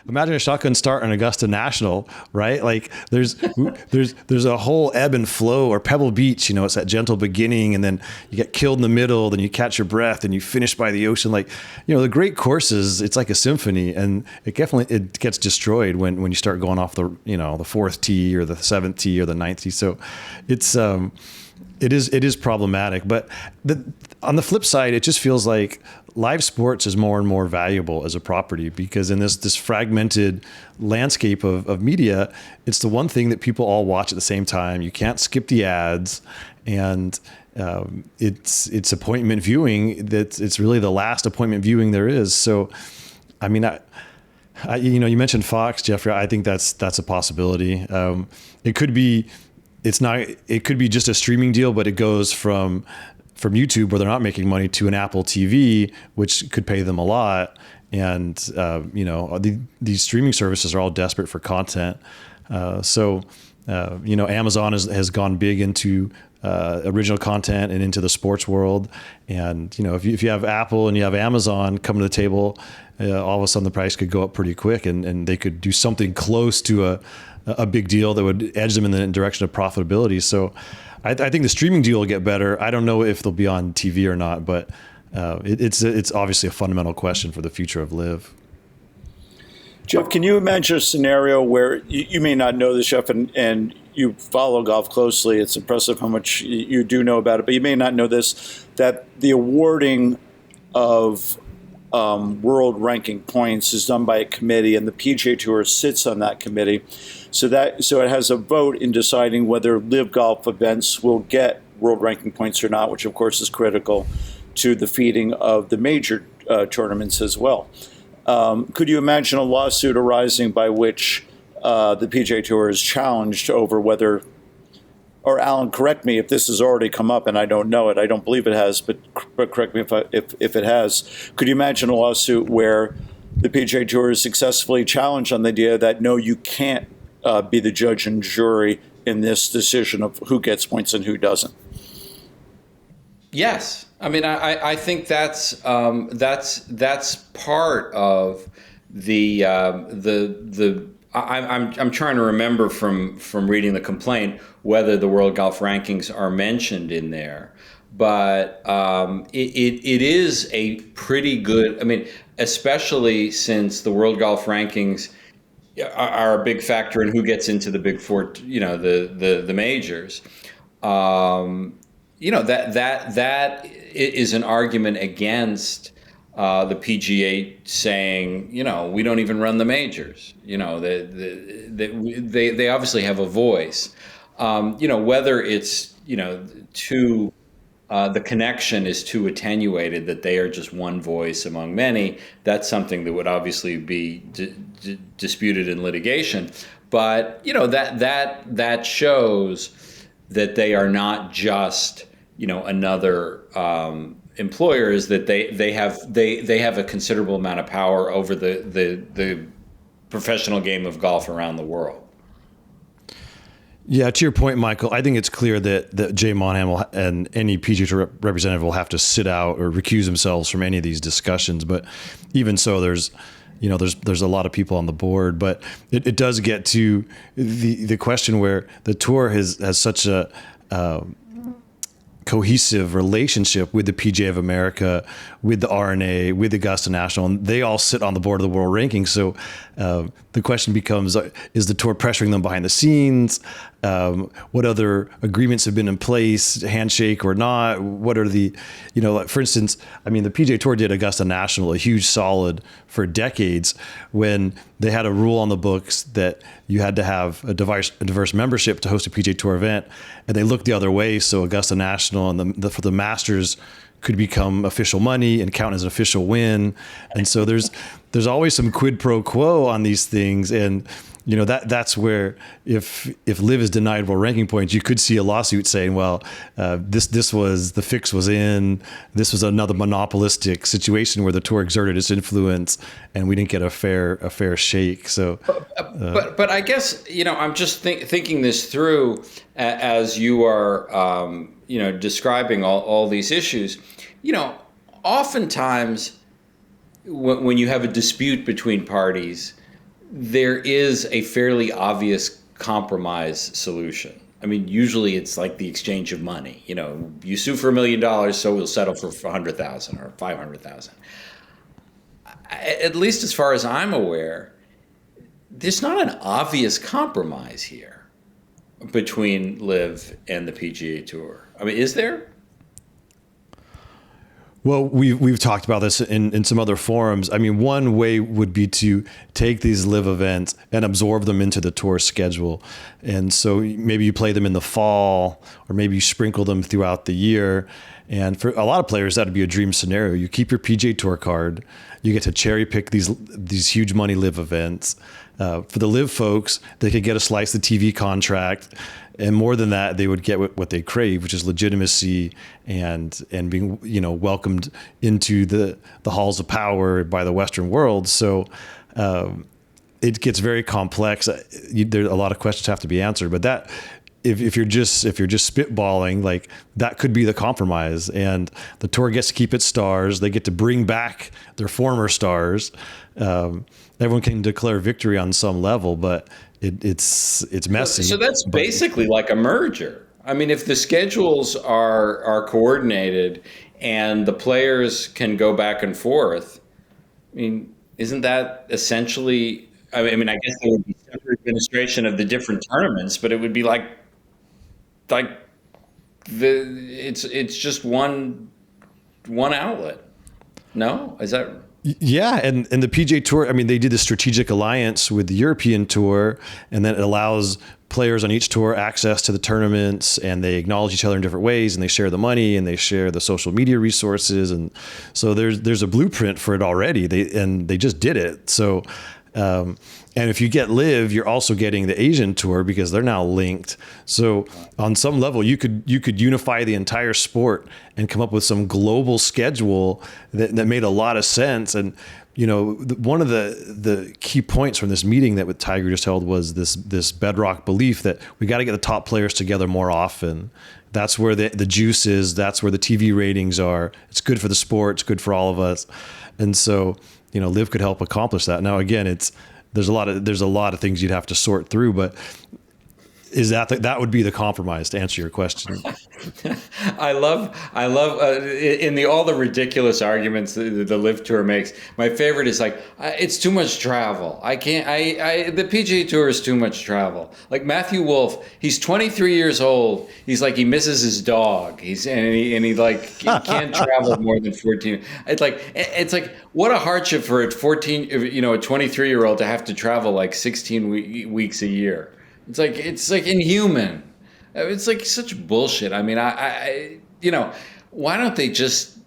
imagine a shotgun start on Augusta National, right? Like there's a whole ebb and flow, or Pebble Beach, it's that gentle beginning, and then you get killed in the middle, then you catch your breath and you finish by the ocean. Like, the great courses, it's like a symphony, and it gets destroyed when you start going off the, the 4th tee or the 7th tee or the 9th tee. So it's, it is problematic, but on the flip side, it just feels like live sports is more and more valuable as a property, because in this fragmented landscape of media, it's the one thing that people all watch at the same time. You can't skip the ads, and it's appointment viewing. It's really the last appointment viewing there is. So, I mean, you mentioned Fox, Jeffrey. I think that's a possibility. It could be. It could be just a streaming deal, but it goes from YouTube, where they're not making money, to an Apple TV, which could pay them a lot. And, these streaming services are all desperate for content. Amazon has gone big into original content and into the sports world. And, if you have Apple and you have Amazon coming to the table, all of a sudden the price could go up pretty quick, and they could do something close to a big deal that would edge them in the direction of profitability. So I think the streaming deal will get better. I don't know if they'll be on TV or not, but it's obviously a fundamental question for the future of LIV. Jeff, can you imagine a scenario where you may not know this, Jeff, and you follow golf closely. It's impressive how much you do know about it, but you may not know this, that the awarding of world ranking points is done by a committee, and the PGA Tour sits on that committee. So it has a vote in deciding whether LIV golf events will get world ranking points or not, which of course is critical to the feeding of the major tournaments as well. Could you imagine a lawsuit arising by which the PGA Tour is challenged over whether, or Alan, correct me if this has already come up and I don't know it, I don't believe it has, but correct me if it has. Could you imagine a lawsuit where the PGA Tour is successfully challenged on the idea that no, you can't be the judge and jury in this decision of who gets points and who doesn't? Yes, I mean I think that's part of the I'm trying to remember from reading the complaint whether the World Golf Rankings are mentioned in there, but it is a pretty good. I mean, especially since the World Golf Rankings are a big factor in who gets into the Big Four, the majors. That is an argument against the PGA saying, we don't even run the majors. They obviously have a voice. Whether it's the connection is too attenuated that they are just one voice among many. That's something that would obviously be disputed in litigation. But that shows that they are not just another employer, is that they have a considerable amount of power over the professional game of golf around the world. Yeah, to your point, Michael, I think it's clear that Jay Monahan and any PGA Tour representative will have to sit out or recuse themselves from any of these discussions. But even so, there's a lot of people on the board. But it does get to the question where the tour has such a cohesive relationship with the PGA of America, with the R&A, with Augusta National, and they all sit on the board of the world rankings. So the question becomes, is the tour pressuring them behind the scenes? What other agreements have been in place, handshake or not? What are the, for instance, the PGA Tour did Augusta National a huge solid for decades when they had a rule on the books that you had to have a diverse membership to host a PGA Tour event, and they looked the other way. So Augusta National and the Masters could become official money and count as an official win. And so there's always some quid pro quo on these things. And that's where if LIV is denied world ranking points, you could see a lawsuit saying, well, this was, the fix was in, this was another monopolistic situation where the tour exerted its influence and we didn't get a fair shake. So, but I guess, I'm just thinking this through as you are, describing all these issues. Oftentimes when you have a dispute between parties, there is a fairly obvious compromise solution. Usually it's like the exchange of money. You sue for $1 million, so we'll settle for 100,000 or 500,000. At least as far as I'm aware, there's not an obvious compromise here between LIV and the PGA Tour. Is there? Well, we've talked about this in some other forums. One way would be to take these LIV events and absorb them into the tour schedule. And so maybe you play them in the fall, or maybe you sprinkle them throughout the year. And for a lot of players, that'd be a dream scenario. You keep your PGA Tour card, you get to cherry pick these huge money LIV events. For the LIV folks, they could get a slice of the TV contract. And more than that, they would get what they crave, which is legitimacy and being, welcomed into the halls of power by the Western world. So it gets very complex. There a lot of questions have to be answered. But that, if you're just spitballing, like, that could be the compromise. And the tour gets to keep its stars. They get to bring back their former stars. Everyone can declare victory on some level, but it's messy. So that's basically like a merger. If the schedules are coordinated and the players can go back and forth, isn't that essentially? I guess there would be separate administration of the different tournaments, but it would be it's just one outlet. No, is that? Yeah, and the PGA Tour, I mean, they did a strategic alliance with the European Tour, and then it allows players on each tour access to the tournaments, and they acknowledge each other in different ways, and they share the money, and they share the social media resources, and so there's a blueprint for it already. They just did it. So, and if you get LIV, you're also getting the Asian Tour because they're now linked. So on some level, you could unify the entire sport and come up with some global schedule that made a lot of sense. And one of the key points from this meeting that Tiger just held was this bedrock belief that we got to get the top players together more often. That's where the juice is. That's where the TV ratings are. It's good for the sport. It's good for all of us. And so, LIV could help accomplish that. Now, again, there's a lot of things you'd have to sort through, but that would be the compromise, to answer your question. I love in all the ridiculous arguments the LIV Tour makes. My favorite is like, it's too much travel. I can't. The PGA Tour is too much travel. Like Matthew Wolff, he's 23 years old. He's like, he misses his dog. He can't travel more than 14. It's like what a hardship for a 23-year-old to have to travel like 16 weeks a year. It's like inhuman. It's like such bullshit. I mean, why don't they just?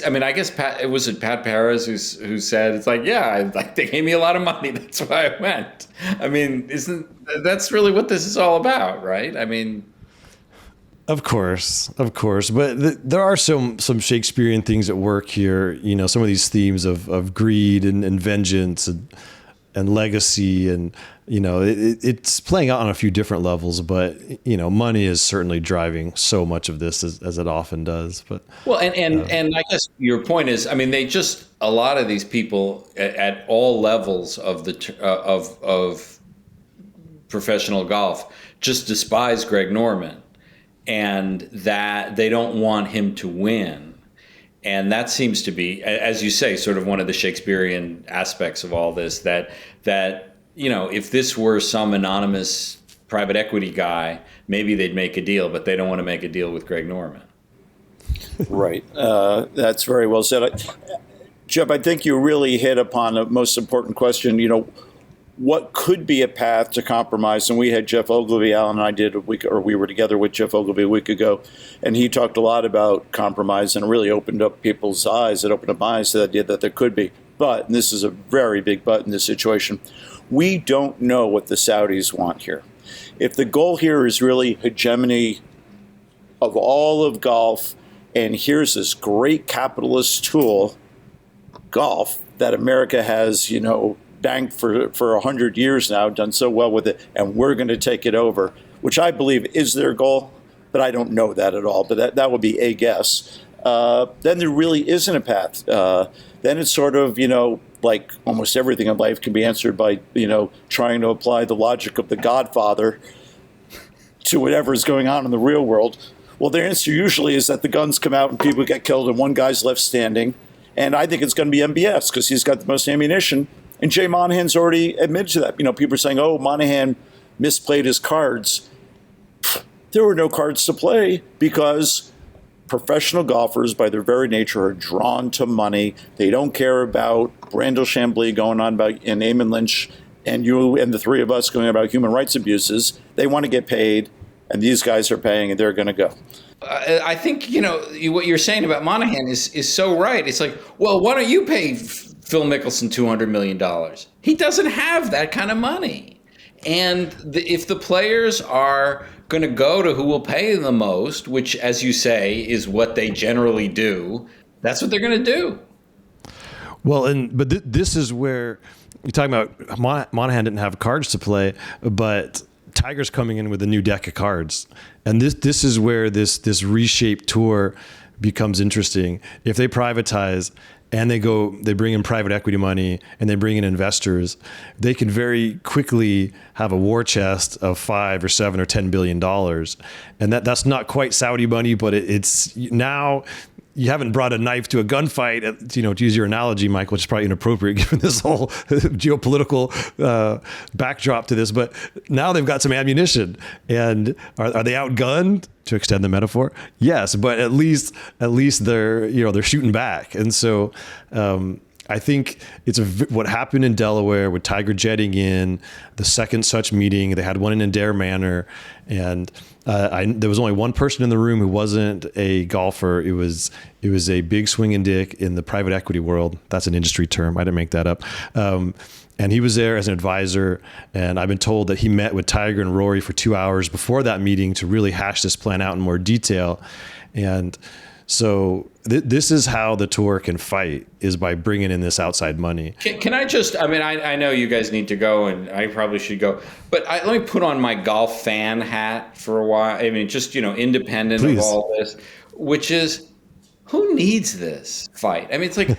I mean, I guess Pat Perez who said it's like, yeah, they gave me a lot of money, that's why I went. I mean, that's really what this is all about, right? I mean, of course, but there are some Shakespearean things at work here. Some of these themes of greed and vengeance and legacy, and it's playing out on a few different levels, but money is certainly driving so much of this as it often does. But and I guess your point is, I mean, a lot of these people at all levels of of professional golf just despise Greg Norman, and that they don't want him to win. And that seems to be, as you say, sort of one of the Shakespearean aspects of all this, that if this were some anonymous private equity guy, maybe they'd make a deal, but they don't want to make a deal with Greg Norman. Right. That's very well said. Jeff, I think you really hit upon the most important question. What could be a path to compromise? And we had Jeff Ogilvy, Alan and I we were together with Jeff Ogilvy a week ago, and he talked a lot about compromise and really opened up people's eyes. It opened up my eyes to the idea that there could be. But, and this is a very big but in this situation, we don't know what the Saudis want here. If the goal here is really hegemony of all of golf, and here's this great capitalist tool, golf, that America has, banked for 100 years now, done so well with it, and we're going to take it over, which I believe is their goal, but I don't know that at all. But that would be a guess. Then there really isn't a path. Then it's sort of, like almost everything in life can be answered by, trying to apply the logic of the Godfather to whatever is going on in the real world. Well, the answer usually is that the guns come out and people get killed and one guy's left standing. And I think it's going to be MBS because he's got the most ammunition. And Jay Monahan's already admitted to that. People are saying, oh, Monahan misplayed his cards. There were no cards to play because professional golfers, by their very nature, are drawn to money. They don't care about BRANDEL CHAMBLEE going on about and Eamon Lynch and you and the three of us going about human rights abuses. They want to get paid, and these guys are paying, and they're going to go. I think, what you're saying about Monahan is so right. It's like, well, why don't you pay Phil Mickelson $200 million? He doesn't have that kind of money. And if the players are going to go to who will pay the most, which, as you say, is what they generally do, that's what they're going to do. Well, but this is where you're talking about Monahan didn't have cards to play, but Tiger's coming in with a new deck of cards. And this is where this reshaped tour becomes interesting. If they privatize and they bring in private equity money and they bring in investors, they can very quickly have a war chest of $5 or $7 or $10 billion. And that's not quite Saudi money, but it's now you haven't brought a knife to a gunfight, to use your analogy, Michael, which is probably inappropriate given this whole geopolitical backdrop to this. But now they've got some ammunition, and are they outgunned, to extend the metaphor? Yes, but at least they're shooting back, and so I think what happened in Delaware with Tiger jetting in, the second such meeting, they had one in Adair Manor, and there was only one person in the room who wasn't a golfer. It was a big swinging dick in the private equity world. That's an industry term. I didn't make that up. And he was there as an advisor. And I've been told that he met with Tiger and Rory for 2 hours before that meeting to really hash this plan out in more detail. And so this is how the tour can fight, is by bringing in this outside money. Can I just, I know you guys need to go, and I probably should go, but let me put on my golf fan hat for a while. I mean, just, independent Please. of all this, which is, who needs this fight? I mean, it's like,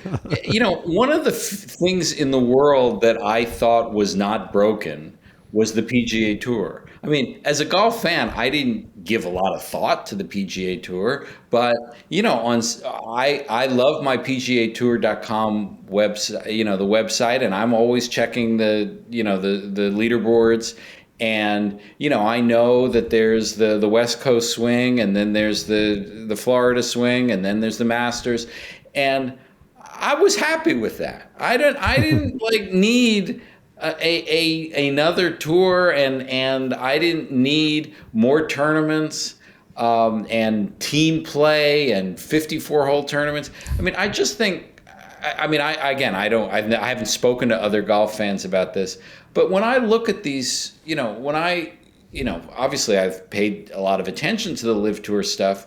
one of the things in the world that I thought was not broken was the PGA Tour. I mean, as a golf fan, I didn't give a lot of thought to the PGA Tour, but I love my PGA Tour.com website, the website, and I'm always checking the leaderboards. And I know that there's the West Coast swing, and then there's the Florida swing, and then there's the Masters, and I was happy with that. I didn't need another tour, and I didn't need more tournaments and team play and 54-hole tournaments. I mean, I just think, I haven't spoken to other golf fans about this, but when I look at these, obviously I've paid a lot of attention to the LIV Tour stuff.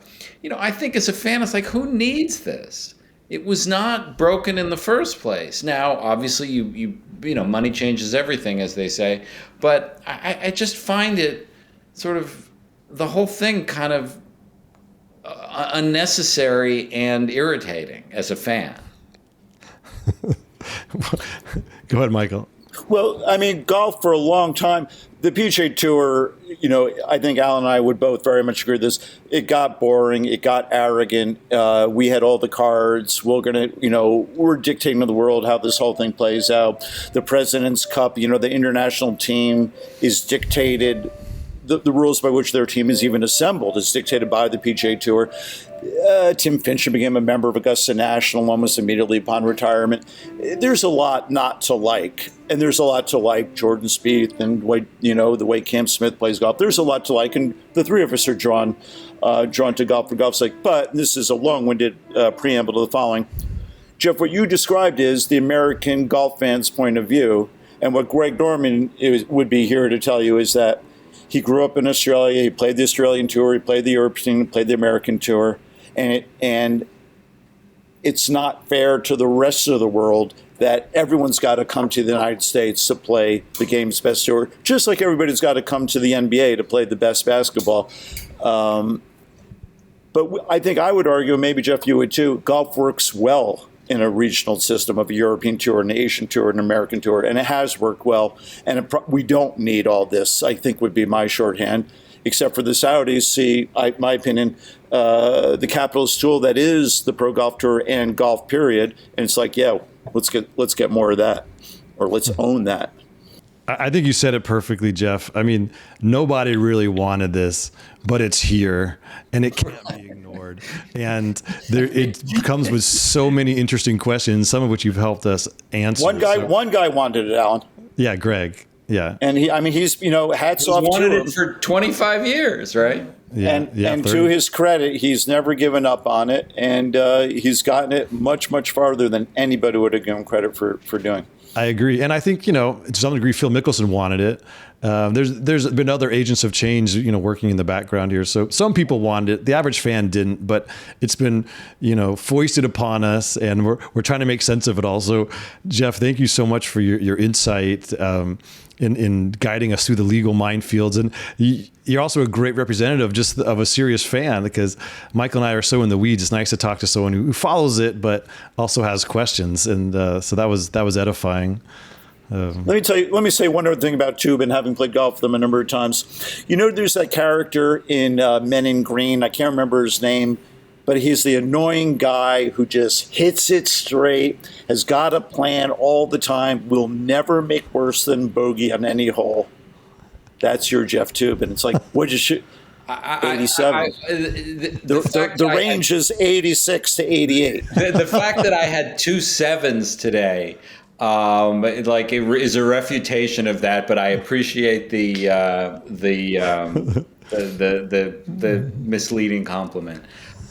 I think as a fan, it's like, who needs this? It was not broken in the first place. Now, obviously, you money changes everything, as they say. But I just find it sort of, the whole thing kind of unnecessary and irritating as a fan. Go ahead, Michael. Well, I mean, golf for a long time, the PGA Tour, I think Alan and I would both very much agree with this. It got boring. It got arrogant. We had all the cards. We're dictating to the world how this whole thing plays out. The President's Cup, the international team is dictated. The rules by which their team is even assembled is dictated by the PGA Tour. Tim Finchem became a member of Augusta National almost immediately upon retirement. There's a lot not to like, and there's a lot to like Jordan Spieth and the way Cam Smith plays golf. There's a lot to like, and the three of us are drawn to golf for golf's sake. But this is a long-winded preamble to the following. Jeff, what you described is the American golf fan's point of view, and what Greg Norman would be here to tell you is that he grew up in Australia. He played the Australian Tour. He played the European. Played the American Tour. And it's not fair to the rest of the world that everyone's got to come to the United States to play the game's best tour, just like everybody's got to come to the NBA to play the best basketball. But I think I would argue, and maybe Jeff, you would too, golf works well in a regional system of a European Tour, an Asian Tour, an American Tour, and it has worked well. And we don't need all this, I think, would be my shorthand, except for the Saudis see, my opinion, the capitalist tool that is the Pro Golf Tour and golf period. And it's like, yeah, let's get more of that, or let's own that. I think you said it perfectly, Jeff. I mean, nobody really wanted this, but it's here, and it can't be ignored. And it comes with so many interesting questions, some of which you've helped us answer. One guy wanted it, Alan. Yeah, Greg. Yeah. And he's hats off to him. He's wanted it for 25 years, right? Yeah, and to his credit, he's never given up on it, and he's gotten it much, much farther than anybody would have given credit for doing. I agree. And I think, to some degree, Phil Mickelson wanted it. There's been other agents of change, working in the background here. So some people wanted it. The average fan didn't, but it's been, foisted upon us, and we're trying to make sense of it all. So, Jeff, thank you so much for your insight in guiding us through the legal minefields. And you're also a great representative just of a serious fan, because Michael and I are so in the weeds. It's nice to talk to someone who follows it, but also has questions. And so that was edifying. Let me say one other thing about Toobin, having played golf with him a number of times. There's that character in Men in Green. I can't remember his name, but he's the annoying guy who just hits it straight, has got a plan all the time, will never make worse than bogey on any hole. That's your Jeff Toobin. It's like, 87. The range is 86 to 88. The fact that I had 2 7s today, it is a refutation of that. But I appreciate the misleading compliment.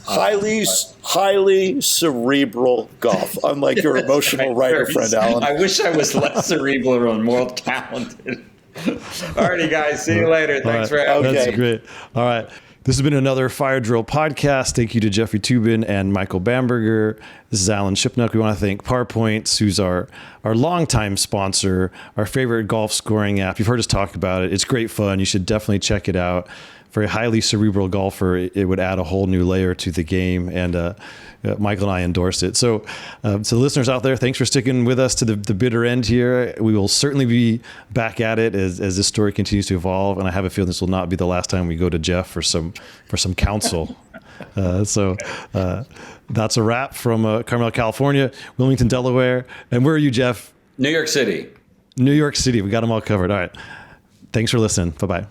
Highly cerebral golf, unlike your emotional writer friend, Alan. I wish I was less cerebral and more talented. Alrighty, guys. See you later. Thanks for having me. That's great. All right. This has been another Fire Drill podcast. Thank you to Jeffrey Toobin and Michael Bamberger. This is Alan Shipnuck. We want to thank PowerPoints, who's our longtime sponsor, our favorite golf scoring app. You've heard us talk about it. It's great fun. You should definitely check it out. For a highly cerebral golfer, it would add a whole new layer to the game, and Michael and I endorse it. So listeners out there, thanks for sticking with us to the bitter end here. We will certainly be back at it as this story continues to evolve, and I have a feeling this will not be the last time we go to Jeff for some counsel. That's a wrap from Carmel, California, Wilmington, Delaware. And where are you, Jeff? New York City. New York City. We got them all covered. All right. Thanks for listening. Bye-bye.